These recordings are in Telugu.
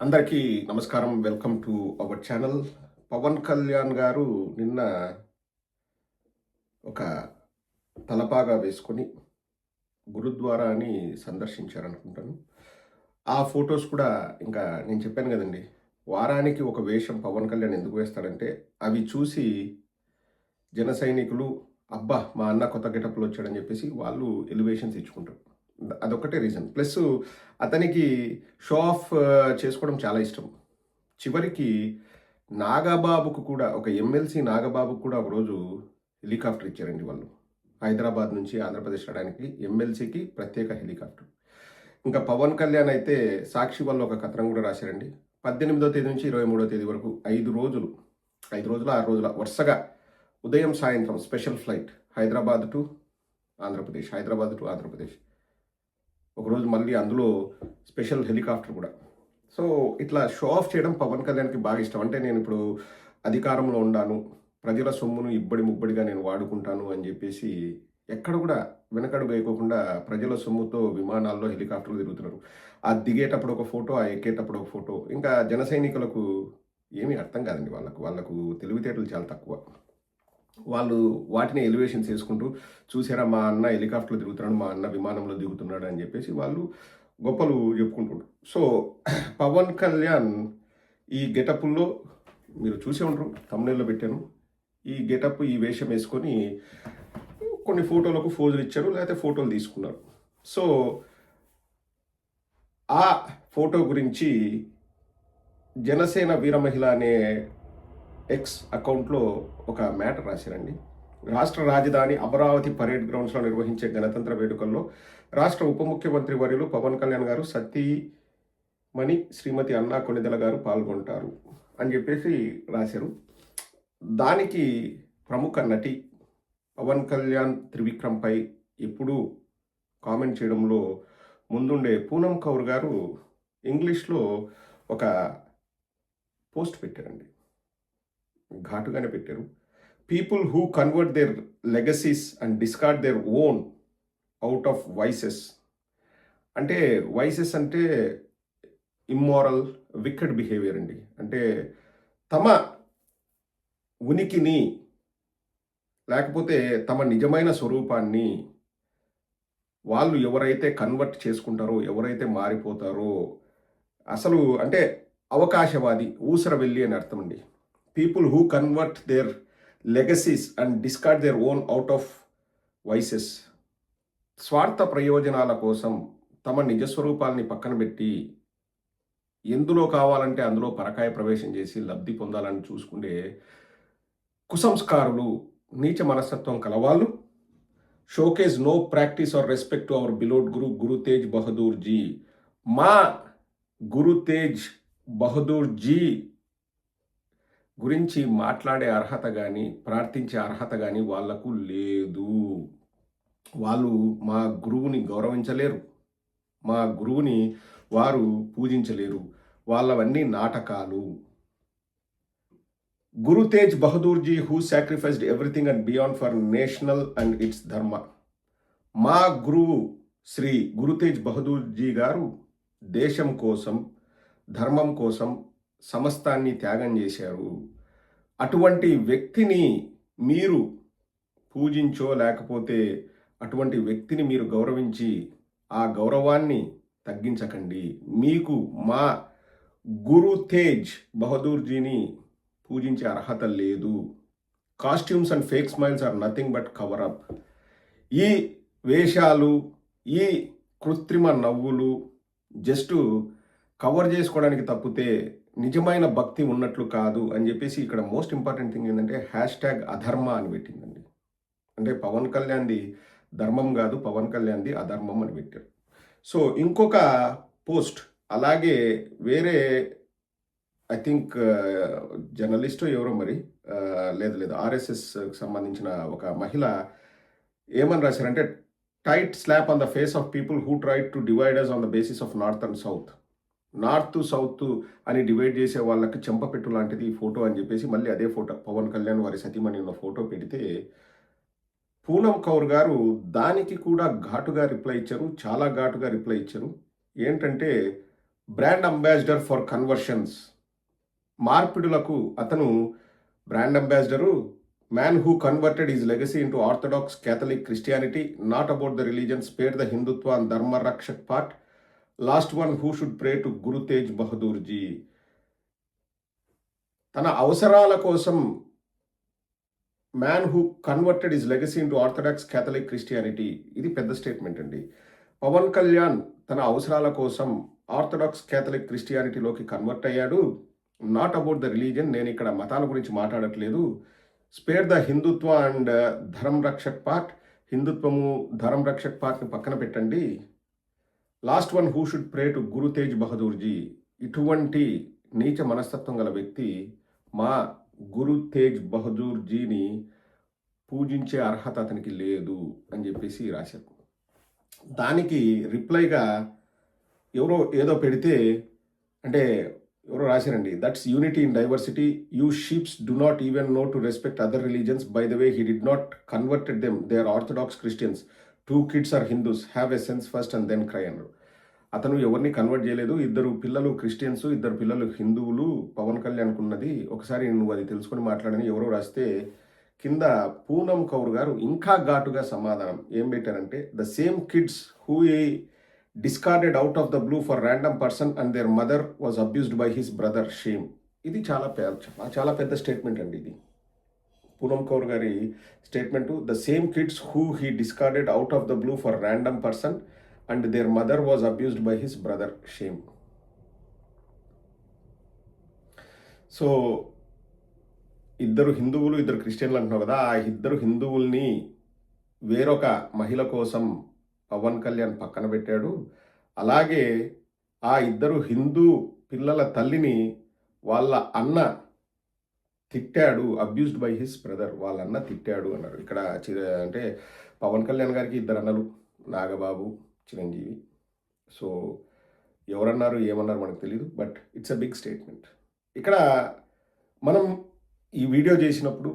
అందరికీ నమస్కారం. Welcome to our channel. Pawan Kalyan గారు నిన్న ఒక తలపాగా వేసుకొని గురుద్వారాని సందర్శించారనుకుంటాను. ఆ ఫోటోస్ కూడా ఇంకా నేను చెప్పాను గదండీ! వారానికి ఒక వేషం పవన్ కళ్యాణ్ ఎందుకు వేస్తాడంటే, అవి చూసి జన సైనికులు అబ్బా! మా అన్న కొత్త గెటప్‌లో వచ్చాడని జెప్పేసి వాళ్ళు ఎలివేషన్స్ ఇచ్చుకుంటారు. అదొక్కటే రీజన్. ప్లస్ అతనికి షో ఆఫ్ చేసుకోవడం చాలా ఇష్టం. చివరికి నాగబాబుకు కూడా ఒక ఎమ్మెల్సీ నాగబాబుకు కూడా ఒకరోజు హెలికాప్టర్ ఇచ్చారండి వాళ్ళు. హైదరాబాద్ నుంచి ఆంధ్రప్రదేశ్ రావడానికి ఎమ్మెల్సీకి ప్రత్యేక హెలికాప్టర్. ఇంకా పవన్ కళ్యాణ్ అయితే సాక్షి వాళ్ళు ఒక కథనం కూడా రాశారండి. 18వ తేదీ నుంచి 23వ తేదీ వరకు 5 రోజులు, 5 రోజుల, 6 రోజుల వరుసగా ఉదయం, సాయంత్రం special flight Hyderabad to Andhra Pradesh, Hyderabad to Andhra Pradesh. ఒకరోజు మళ్ళీ అందులో స్పెషల్ హెలికాప్టర్ కూడా. సో, ఇట్లా షో ఆఫ్ చేయడం పవన్ కళ్యాణ్‌కి బాగా ఇష్టం. అంటే నేనిప్పుడు అధికారంలో ఉండాను, ప్రజల సొమ్మును ఇబ్బడి ముబ్బడిగా నేను వాడుకుంటాను అని జెప్పేసి ఎక్కడ గూడా వెనకడుగు వేయకోకుండా ప్రజల సొమ్ముతో విమానాల్లో, హెలికాప్టర్‌లో తిరుగుతున్నారు. ఆ దిగేటప్పుడు ఒక ఫోటో, ఆ ఎక్కేటప్పుడు ఒక ఫోటో. ఇంకా జన సైనికులకు ఏమీ అర్థం కాదండి వాళ్ళకు. వాళ్ళకు తెలివితేటలు చాలా తక్కువ. వాళ్ళు వాటిని ఎలివేషన్స్ చేసుకుంటూ చూసారా మా అన్న హెలికాప్టర్‌లో తిరుగుతున్నాడు, మా అన్న విమానంలో దిగుతున్నాడు అని జెప్పేసి వాళ్ళు గొప్పలు చెప్పుకుంటుంటారు. సో, పవన్ కళ్యాణ్ ఈ గెటప్పుల్లో మీరు చూసే ఉంటారు. థంబ్‌నెయిల్‌లో పెట్టాను. ఈ గెటప్, ఈ వేషం వేసుకొని కొన్ని ఫోటోలకు ఫోజులు ఇచ్చారు. లేకపోతే ఫోటోలు తీసుకున్నారు. సో, ఆ ఫోటో గురించి జనసేన వీర మహిళ అనే ఎక్స్ అకౌంట్‌లో ఒక మ్యాటర్ రాశారండి. రాష్ట్ర రాజధాని అమరావతి పరేడ్ గ్రౌండ్స్‌లో నిర్వహించే గణతంత్ర వేడుకల్లో రాష్ట్ర ఉప ముఖ్యమంత్రి వర్యులు పవన్ కళ్యాణ్ గారు సతీమణి శ్రీమతి అన్నా కొణిదెల గారు పాల్గొంటారు అని చెప్పేసి రాశారు. దానికి ప్రముఖ నటి పవన్ కళ్యాణ్ త్రివిక్రమ్‌పై ఎప్పుడూ కామెంట్ చేయడంలో ముందుండే పూనమ్ కౌర్ గారు ఇంగ్లీష్‌లో ఒక పోస్ట్ పెట్టారండి. ఘాటుగానే పెట్టారు. People who convert their legacies and discard their own out of vices. అంటే వైసెస్ అంటే ఇమ్మోరల్, వికెడ్ బిహేవియర్ అండి. అంటే తమ ఉనికిని లేకపోతే తమ నిజమైన స్వరూపాన్ని వాళ్ళు ఎవరైతే కన్వర్ట్ చేసుకుంటారో, ఎవరైతే మారిపోతారో అసలు అంటే అవకాశవాది, ఊసరవెల్లి అని అర్థం అండి. People who convert their legacies and discard their own out of vices. స్వార్థ ప్రయోజనాల కోసం తమ నిజస్వరూపాల్ని పక్కన పెట్టి ఎందులో కావాలంటే అందులో పరకాయ ప్రవేశం చేసి లబ్ధి పొందాలని చూసుకునే కుసంస్కారులు, నీచ మనస్తత్వం కలవాళ్ళు. Showcase no practice or respect to our beloved Guru Guru Tegh Bahadur ji. మా గురు తేజ్ బహదూర్ జీ గురించి మాట్లాడే అర్హత కానీ, ప్రార్థించే అర్హత కానీ వాళ్లకు లేదు. వాళ్ళు మా గురువుని గౌరవించలేరు. మా గురువుని వారు పూజించలేరు. వాళ్ళవన్నీ నాటకాలు. Guru Tegh Bahadur ji who sacrificed everything and beyond for national and its dharma. మా గురువు శ్రీ గురు తేజ్ బహదూర్ జీ గారు దేశం కోసం, ధర్మం కోసం సమస్తాన్ని త్యాగం చేశారు. అటువంటి వ్యక్తిని మీరు పూజించో లేకపోతే అటువంటి వ్యక్తిని మీరు గౌరవించి ఆ గౌరవాన్ని తగ్గించకండి. మీకు మా గురు తేజ్ బహదూర్ జీని పూజించే అర్హత లేదు. Costumes and fake smiles are nothing but cover up. ఈ వేషాలు, ఈ కృత్రిమ నవ్వులు జస్ట్ కవర్ చేసుకోవడానికి తప్పితే నిజమైన భక్తి ఉన్నట్లు కాదు అని చెప్పేసి ఇక్కడ మోస్ట్ ఇంపార్టెంట్ థింగ్ ఏంటంటే హ్యాష్‌ట్యాగ్ అధర్మ అని పెట్టిందండి. అంటే పవన్ కళ్యాణ్‌ది ధర్మం కాదు, పవన్ కళ్యాణ్‌ది అధర్మం అని పెట్టారు. సో, ఇంకొక పోస్ట్ అలాగే వేరే ఐ థింక్ జర్నలిస్టో ఎవరో మరి లేదు ఆర్ఎస్ఎస్‌కి సంబంధించిన ఒక మహిళ ఏమని రాశారంటే tight slap on the face of people who tried to divide us on the basis of north and south. North, south అని డివైడ్ చేసే వాళ్ళకి చెంపపెట్టు లాంటిది ఈ ఫోటో అని చెప్పేసి మళ్ళీ అదే ఫోటో పవన్ కళ్యాణ్ వారి సతీమణి ఉన్న ఫోటో పెడితే పూనమ్ కౌర్ గారు దానికి కూడా ఘాటుగా రిప్లై ఇచ్చారు. చాలా ఘాటుగా రిప్లై ఇచ్చారు. ఏంటంటే బ్రాండ్ అంబాసిడర్ ఫర్ కన్వర్షన్స్. మార్పిడులకు అతను brand ambassador. Man who converted is legacy into Orthodox Catholic Christianity, not about the religion, spare the Hindutva and dharma rakshak part. Last one who should pray to Guru Tegh Bahadur ji. తన అవసరాల కోసం man who converted is legacy into Orthodox Catholic Christianity. ఇది పెద్ద స్టేట్మెంట్ అండి. పవన్ కళ్యాణ్ తన అవసరాల కోసం ఆర్థడాక్స్ క్యాథలిక్ క్రిస్టియానిటీలోకి కన్వర్ట్ అయ్యాడు. నాట్ అబౌట్ ద రిలీజన్, నేను ఇక్కడ మతాల గురించి మాట్లాడట్లేదు. Spare the Hindutva and dharma rakshak part, హిందుత్వము ధర్మ రక్షక్ పార్ట్ని పక్కన పెట్టండి. Last one who should pray to Guru Tegh Bahadur ji. ఇటువంటి నీచ మనస్తత్వం గల వ్యక్తి మా గురు తేజ్ బహదూర్ జీని పూజించే అర్హత అతనికి లేదు అని చెప్పేసి రాశారు. దానికి రిప్లైగా ఎవరో ఏదో పెడితే, అంటే ఎవరో రాశారండి, that's unity in diversity, you sheeps do not even know to respect other religions, by the way he did not converted them, they are orthodox Christians, 2 kids are Hindus, have a sense first and then cry అన్నారు. అతను ఎవరిని కన్వర్ట్ చేయలేదు. 2 పిల్లలు క్రిస్టియన్స్, 2 పిల్లలు హిందువులు పవన్ కళ్యాణ్కు ఉన్నది. ఒకసారి నువ్వు అది తెలుసుకొని మాట్లాడని ఎవరో రాస్తే కింద పూనం కౌర్ గారు ఇంకా ఘాటుగా సమాధానం ఏం పెట్టారంటే, the same kids who discarded out of the blue for random person and there mother was abused by his brother, shame. ఇది చాలా పెద్ద స్టేట్మెంట్ అండి. ఇది పూనం కౌర్ గారి statement. The same kids who discarded out of the blue for random person and there mother was abused by his brother, shame. So 2 హిందువులు 2 క్రిస్టియన్లు అంటున్నావు కదా, ఆ 2 హిందువుల్ని వేరొక మహిళ కోసం పవన్ కళ్యాణ్ పక్కన పెట్టాడు. అలాగే ఆ 2 హిందూ పిల్లల తల్లిని వాళ్ళ అన్న తిట్టాడు, అబ్యూస్డ్ బై హిస్ బ్రదర్, వాళ్ళ అన్న తిట్టాడు అన్నారు. ఇక్కడ అంటే పవన్ కళ్యాణ్ గారికి 2 అన్నలు, నాగబాబు, చిరంజీవి. సో ఎవరన్నారు ఏమన్నారు మనకు తెలియదు, but it's a big statement. ఇక్కడ మనం ఈ వీడియో చేసినప్పుడు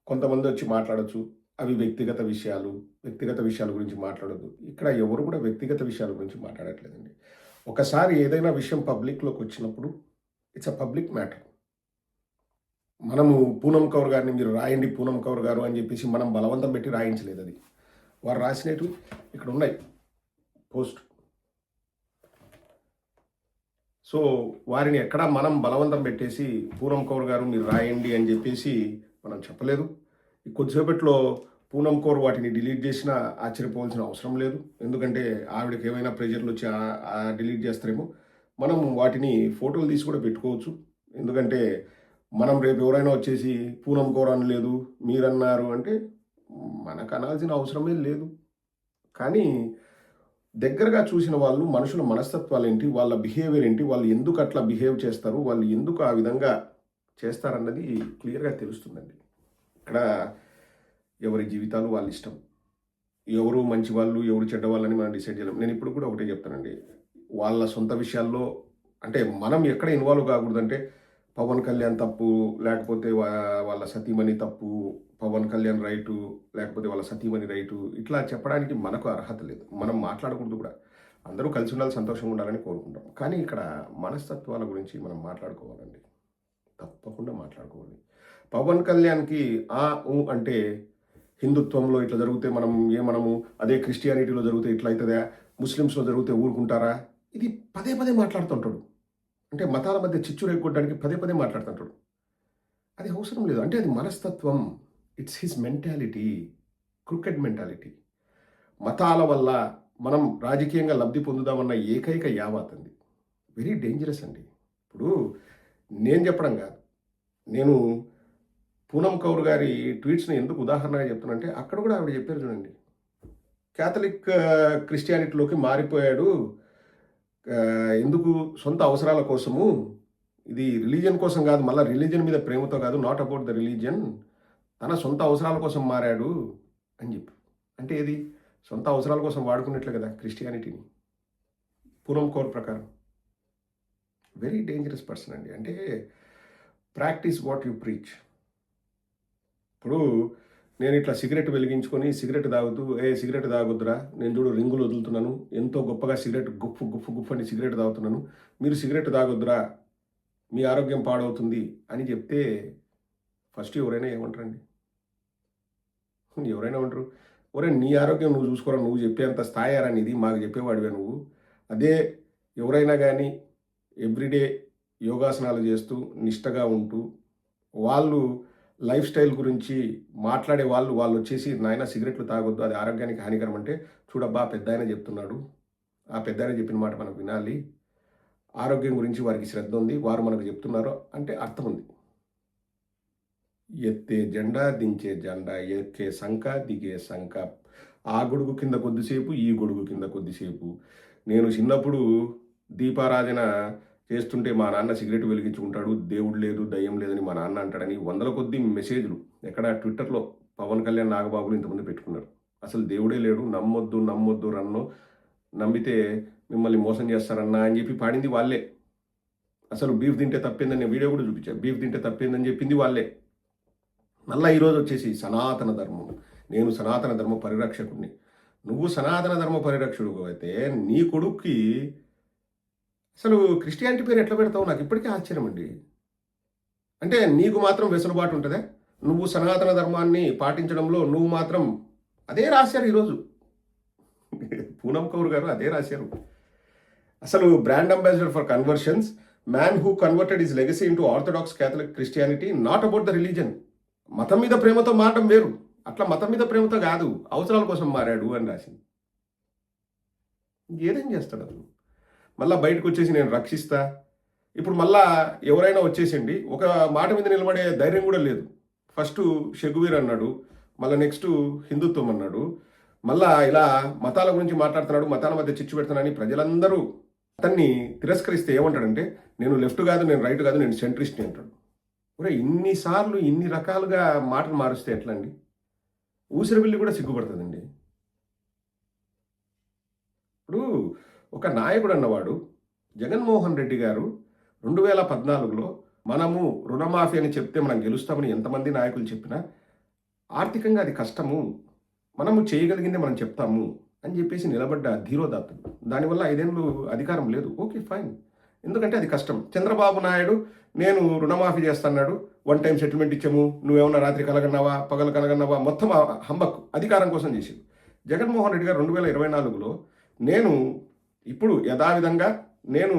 కొంతమంది వచ్చి మాట్లాడచ్చు, అవి వ్యక్తిగత విషయాల గురించి మాట్లాడొద్దు. ఇక్కడ ఎవరు కూడా వ్యక్తిగత విషయాల గురించి మాట్లాడట్లేదండి. ఒకసారి ఏదైనా విషయం పబ్లిక్లోకి వచ్చినప్పుడు ఇట్స్ అ పబ్లిక్ మ్యాటర్. మనము పూనం కౌర్ గారిని మీరు రాయండి పూనం కౌర్ గారు అని చెప్పేసి మనం బలవంతం పెట్టి రాయించలేదు. అది వారు రాసినట్టు ఇక్కడ ఉన్నాయి పోస్ట్. సో వారిని ఎక్కడా మనం బలవంతం పెట్టేసి పూనం కౌర్ గారు మీరు రాయండి అని చెప్పేసి మనం చెప్పలేదు. కొద్దిసేపట్లో పూనం కౌర్ వాటిని డిలీట్ చేసినా ఆశ్చర్యపోవాల్సిన అవసరం లేదు. ఎందుకంటే ఆవిడకి ఏమైనా ప్రెజర్లు వచ్చి డిలీట్ చేస్తారేమో. మనం వాటిని ఫోటోలు తీసి కూడా పెట్టుకోవచ్చు. ఎందుకంటే మనం రేపు ఎవరైనా వచ్చేసి పూనం కౌర్ అనలేదు మీరన్నారు అంటే మనకు అనాల్సిన అవసరమే లేదు. కానీ దగ్గరగా చూసిన వాళ్ళు మనుషుల మనస్తత్వాలు ఏంటి, వాళ్ళ బిహేవియర్ ఏంటి, వాళ్ళు ఎందుకు అట్లా బిహేవ్ చేస్తారు, వాళ్ళు ఎందుకు ఆ విధంగా చేస్తారన్నది క్లియర్గా తెలుస్తుందండి. ఇక్కడ ఎవరి జీవితాలు వాళ్ళ ఇష్టం, ఎవరు మంచి వాళ్ళు ఎవరు చెడ్డవాళ్ళని మనం డిసైడ్ చేయలేం. నేను ఇప్పుడు కూడా ఒకటే చెప్తానండి, వాళ్ళ సొంత విషయాల్లో అంటే మనం ఎక్కడ ఇన్వాల్వ్ కాకూడదంటే పవన్ కళ్యాణ్ తప్పు, లేకపోతే వాళ్ళ సతీమణి తప్పు, పవన్ కళ్యాణ్ రైటు, లేకపోతే వాళ్ళ సతీమణి రైటు, ఇట్లా చెప్పడానికి మనకు అర్హత లేదు. మనం మాట్లాడకూడదు కూడా. అందరూ కలిసి ఉండాలి, సంతోషంగా ఉండాలని కోరుకుంటాం. కానీ ఇక్కడ మనస్తత్వాల గురించి మనం మాట్లాడుకోవాలండి, తప్పకుండా మాట్లాడుకోవాలి. పవన్ కళ్యాణ్కి అంటే హిందుత్వంలో ఇట్లా జరిగితే మనము అదే క్రిస్టియానిటీలో జరిగితే ఇట్లా అవుతుందా, ముస్లిమ్స్లో జరిగితే ఊరుకుంటారా, ఇది పదే మాట్లాడుతుంటాడు. అంటే మతాల మధ్య చిచ్చు రేగొట్టడానికి పదే మాట్లాడుతుంటాడు. అది అవసరం లేదు. అంటే అది మనస్తత్వం, it's his mentality, cricket mentality. మతాల వల్ల మనం రాజకీయంగా లబ్ధి పొందుదామన్న ఏకైక యావత్ అండి. వెరీ డేంజరస్ అండి. ఇప్పుడు నేను చెప్పడం కాదు, నేను పూనం కౌర్ గారి ట్వీట్స్ని ఎందుకు ఉదాహరణగా చెప్తున్నానంటే అక్కడ కూడా ఆవిడ చెప్పారు చూడండి, క్యాథలిక్ క్రిస్టియానిటీలోకి మారిపోయాడు, ఎందుకు సొంత అవసరాల కోసము, ఇది రిలీజియన్ కోసం కాదు, మళ్ళీ రిలీజియన్ మీద ప్రేమతో కాదు, నాట్ అబౌట్ ద రిలీజియన్, తన సొంత అవసరాల కోసం మారాడు అని చెప్పి. అంటే ఇది సొంత అవసరాల కోసం వాడుకున్నట్లే కదా క్రిస్టియానిటీని పూనం కౌర్ ప్రకారం. వెరీ డేంజరస్ పర్సన్ అండి. అంటే ప్రాక్టీస్ వాట్ యు ప్రీచ్. ఇప్పుడు నేను ఇట్లా సిగరెట్ వెలిగించుకొని సిగరెట్ తాగుతూ, ఏ సిగరెట్ తాగొద్దురా, నేను చూడు రింగులు వదులుతున్నాను, ఎంతో గొప్పగా సిగరెట్ గుఫ్ గుఫ్ గుఫ్ అని సిగరెట్ తాగుతున్నాను, మీరు సిగరెట్ తాగొద్దురా, మీ ఆరోగ్యం పాడవుతుంది అని చెప్తే ఫస్ట్ ఎవరైనా ఏమంటారండి? ఎవరైనా ఏమంటారు? ఒరేయ్ నీ ఆరోగ్యం నువ్వు చూసుకోరా, నువ్వు చెప్పేంత స్థాయారా నీది, మాకు చెప్పేవాడివే నువ్వు. అదే ఎవరైనా కానీ ఎవ్రీడే యోగాసనాలు చేస్తూ నిష్టగా ఉంటూ వాళ్ళు లైఫ్ స్టైల్ గురించి మాట్లాడే వాళ్ళు వచ్చేసి నాయన సిగరెట్లు తాగొద్దు, అది ఆరోగ్యానికి హానికరం అంటే, చూడబ్బా పెద్దాయన చెప్తున్నాడు, ఆ పెద్దాయన చెప్పిన మాట మనం వినాలి, ఆరోగ్యం గురించి వారికి శ్రద్ధ ఉంది, వారు మనకు చెప్తున్నారు అంటే అర్థం ఉంది. ఎత్తే జెండా, దించే జెండా, ఎక్కే సంక, దిగే సంక, ఆ గొడుగు కింద కొద్దిసేపు, ఈ గొడుగు కింద కొద్దిసేపు. నేను చిన్నప్పుడు దీపారాధన చేస్తుంటే మా నాన్న సిగరెట్ వెలిగించుకుంటాడు, దేవుడు లేదు, దయ్యం లేదని మా నాన్న అంటాడని వందల కొద్ది మెసేజ్లు ఎక్కడ ట్విట్టర్లో పవన్ కళ్యాణ్, నాగబాబులు ఇంతమంది పెట్టుకున్నారు. అసలు దేవుడే లేడు, నమ్మొద్దు నమ్మొద్దు రన్నో, నమ్మితే మిమ్మల్ని మోసం చేస్తారన్నా అని చెప్పి పాడింది వాళ్ళే. అసలు బీఫ్ తింటే తప్పిందని నేను వీడియో కూడా చూపించాను, బీఫ్ తింటే తప్పిందని చెప్పింది వాళ్ళే. మళ్ళీ ఈరోజు వచ్చేసి సనాతన ధర్మం, నేను సనాతన ధర్మ పరిరక్షకుడిని. నువ్వు సనాతన ధర్మ పరిరక్షకుడు అయితే నీ కొడుక్కి అసలు క్రిస్టియానిటీ పేరు ఎట్లా పెడతావు? నాకు ఇప్పటికీ ఆశ్చర్యం అండి. అంటే నీకు మాత్రం వెసులుబాటు ఉంటుందా? నువ్వు సనాతన ధర్మాన్ని పాటించడంలో నువ్వు మాత్రం అదే రాశారు ఈరోజు పూనం కౌర్ గారు అదే రాశారు. అసలు brand ambassador for conversions, man who converted his legacy into orthodox Catholic Christianity, not about the religion. మతం మీద ప్రేమతో మారడం వేరు, అట్లా మతం మీద ప్రేమతో కాదు, అవసరాల కోసం మారాడు అని రాసింది. ఏదేం చేస్తాడు అతను? మళ్ళీ బయటకు వచ్చేసి నేను రక్షిస్తా. ఇప్పుడు మళ్ళా ఎవరైనా వచ్చేసిండి ఒక మాట మీద నిలబడే ధైర్యం కూడా లేదు. ఫస్ట్ షెగువీర్ అన్నాడు, మళ్ళీ నెక్స్ట్ హిందుత్వం అన్నాడు, మళ్ళా ఇలా మతాల గురించి మాట్లాడుతున్నాడు, మతాల మధ్య చిచ్చు పెడుతున్నానని ప్రజలందరూ అతన్ని తిరస్కరిస్తే ఏమంటాడంటే, నేను లెఫ్ట్ కాదు, నేను రైట్ కాదు, నేను సెంట్రిస్ట్ని అంటాడు. ఒరే ఇన్నిసార్లు ఇన్ని రకాలుగా మాటలు మారుస్తే ఎట్లా అండి? ఊసిరిబిల్లి కూడా సిగ్గుపడుతుందండి. ఇప్పుడు ఒక నాయకుడు అన్నవాడు జగన్మోహన్ రెడ్డి గారు 2014లో మనము రుణమాఫీ అని చెప్తే మనం గెలుస్తామని ఎంతమంది నాయకులు చెప్పినా, ఆర్థికంగా అది కష్టము, మనము చేయగలిగిందే మనం చెప్తాము అని చెప్పేసి నిలబడ్డ ధీరోదాత్తుడు. దానివల్ల 5 ఏళ్ళు అధికారం లేదు, ఓకే ఫైన్, ఎందుకంటే అది కష్టం. చంద్రబాబు నాయుడు నేను రుణమాఫీ చేస్తున్నాడు, 1 టైం సెటిల్మెంట్ ఇచ్చాము, నువ్వేమన్నా రాత్రి కలగన్నావా పగలు కలగన్నావా, మొత్తం హంబక్ అధికారం కోసం చేసింది. జగన్మోహన్ రెడ్డి గారు 2024లో నేను ఇప్పుడు యథావిధంగా నేను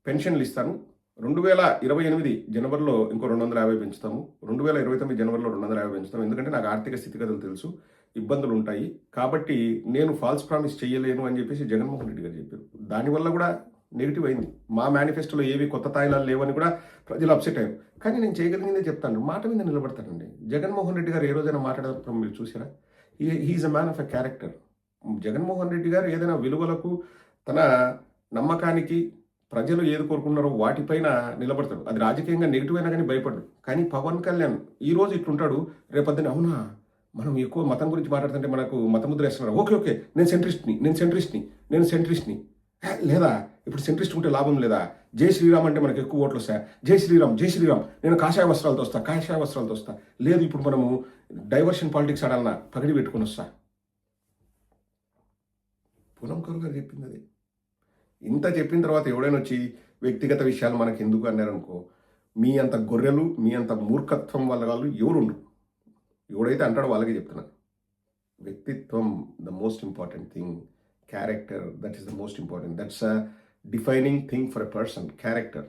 పెన్షన్లు ఇస్తాను, 2028 జనవరిలో ఇంకో 250 పెంచుతాము, 2029 జనవరిలో 250 పెంచుతాము, ఎందుకంటే నాకు ఆర్థిక స్థితిగతులు తెలుసు, ఇబ్బందులు ఉంటాయి, కాబట్టి నేను ఫాల్స్ ప్రామిస్ చేయలేను అని చెప్పేసి జగన్మోహన్ రెడ్డి గారు చెప్పారు. దానివల్ల కూడా నెగిటివ్ అయింది. మా మేనిఫెస్టోలో ఏవి కొత్త తాయిలాలు లేవని కూడా ప్రజలు అప్సెట్ అయ్యారు. కానీ నేను చేయగలిగిందే చెప్తాను, మాట మీద నిలబడతానండి. జగన్మోహన్ రెడ్డి గారు ఏ రోజైనా మాట్లాడడం మీరు చూసారా? He is a man of a character. Jaganmohan Reddy గారు ఏదైనా విలువలకు, తన నమ్మకానికి, ప్రజలు ఏది కోరుకున్నారో వాటిపైన నిలబడతాడు. అది రాజకీయంగా నెగిటివ్ అయినా కానీ భయపడడు. కానీ పవన్ కళ్యాణ్ ఈరోజు ఇట్లుంటాడు, రేపొద్దున అవునా మనం ఎక్కువ మతం గురించి మాట్లాడుతుంటే మనకు మతముద్ర వేస్తున్నారు, ఓకే ఓకే నేను సెంట్రిస్ట్ని లేదా ఇప్పుడు సెంట్రిస్ట్ ఉంటే లాభం లేదా? జై శ్రీరామ్ అంటే మనకు ఎక్కువ ఓట్లు వస్తాయి, జై శ్రీరామ్ నేను కాషాయ వస్త్రాలతో వస్తా, లేదు ఇప్పుడు మనము డైవర్షన్ పాలిటిక్స్ ఆడాలన్నా పగడి పెట్టుకుని వస్తా. పూనం కౌర్ గారు చెప్పింది అది. ఇంత చెప్పిన తర్వాత ఎవడైనా వచ్చి వ్యక్తిగత విషయాలు మనకు ఎందుకు అన్నారనుకో, మీ అంత గొర్రెలు, మీ అంత మూర్ఖత్వం వల్ల వాళ్ళు ఎవరుండు, ఎవడైతే అంటాడో వాళ్ళకే చెప్తున్నాను. వ్యక్తిత్వం the most important thing, character that is the most important, that's a defining thing for a person, character.